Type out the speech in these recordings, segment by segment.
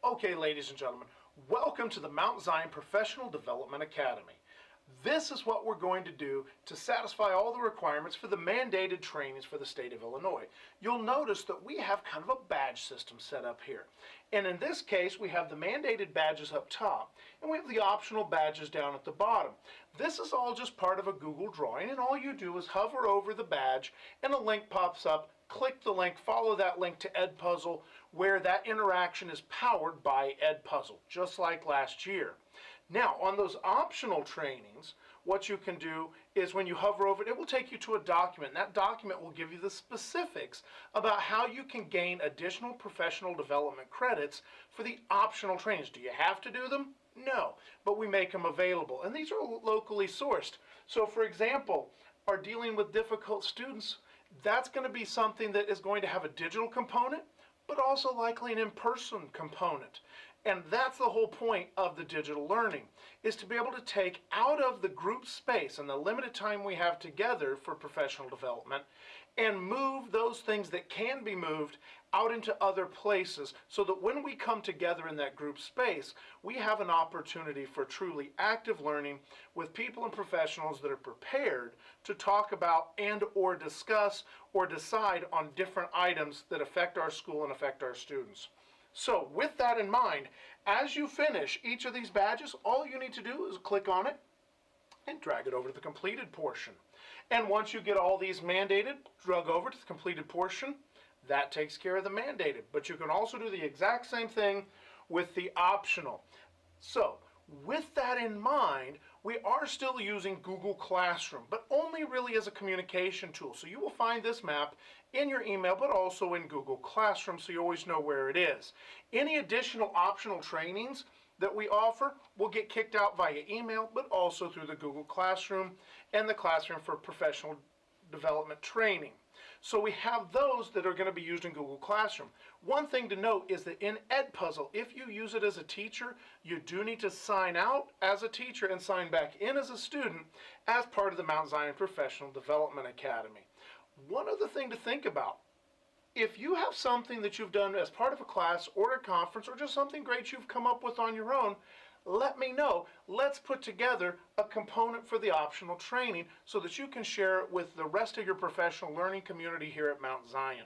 Okay, ladies and gentlemen, welcome to the Mount Zion Professional Development Academy. This is what we're going to do to satisfy all the requirements for the mandated trainings for the state of Illinois. You'll notice that we have kind of a badge system set up here. And in this case, we have the mandated badges up top, and we have the optional badges down at the bottom. This is all just part of a Google drawing, and all you do is hover over the badge, and a link pops up. Click the link, follow that link to Edpuzzle, where that interaction is powered by Edpuzzle, just like last year. Now, on those optional trainings, what you can do is when you hover over it, it will take you to a document. And that document will give you the specifics about how you can gain additional professional development credits for the optional trainings. Do you have to do them? No, but we make them available. And these are locally sourced. So, for example, are dealing with difficult students, that's going to be something that is going to have a digital component, but also likely an in-person component. And that's the whole point of the digital learning, is to be able to take out of the group space and the limited time we have together for professional development and move those things that can be moved out into other places so that when we come together in that group space, we have an opportunity for truly active learning with people and professionals that are prepared to talk about and or discuss or decide on different items that affect our school and affect our students. So with that in mind, as you finish each of these badges, all you need to do is click on it and drag it over to the completed portion. And once you get all these mandated, drag over to the completed portion, that takes care of the mandated. But you can also do the exact same thing with the optional. So with that in mind, we are still using Google Classroom, but only really as a communication tool. So you will find this map in your email, but also in Google Classroom, so you always know where it is. Any additional optional trainings that we offer will get kicked out via email, but also through the Google Classroom and the Classroom for Professional Development Training. So we have those that are going to be used in Google Classroom. One thing to note is that in Edpuzzle, if you use it as a teacher, you do need to sign out as a teacher and sign back in as a student as part of the Mount Zion Professional Development Academy. One other thing to think about, if you have something that you've done as part of a class or a conference or just something great you've come up with on your own, let me know. Let's put together a component for the optional training so that you can share it with the rest of your professional learning community here at Mount Zion.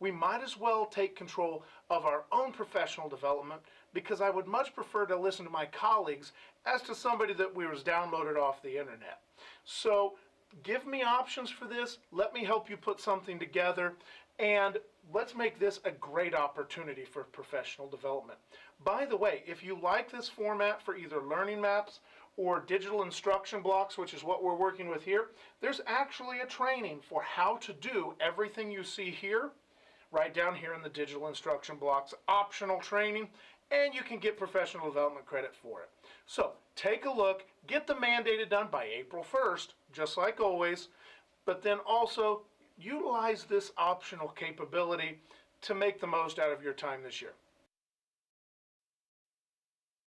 We might as well take control of our own professional development because I would much prefer to listen to my colleagues as to somebody that was downloaded off the internet. So give me options for this. Let me help you put something together. And let's make this a great opportunity for professional development. By the way, if you like this format for either learning maps or digital instruction blocks, which is what we're working with here, there's actually a training for how to do everything you see here, right down here in the digital instruction blocks, optional training, and you can get professional development credit for it. So take a look, get the mandated done by April 1st, just like always, but then also utilize this optional capability to make the most out of your time this year.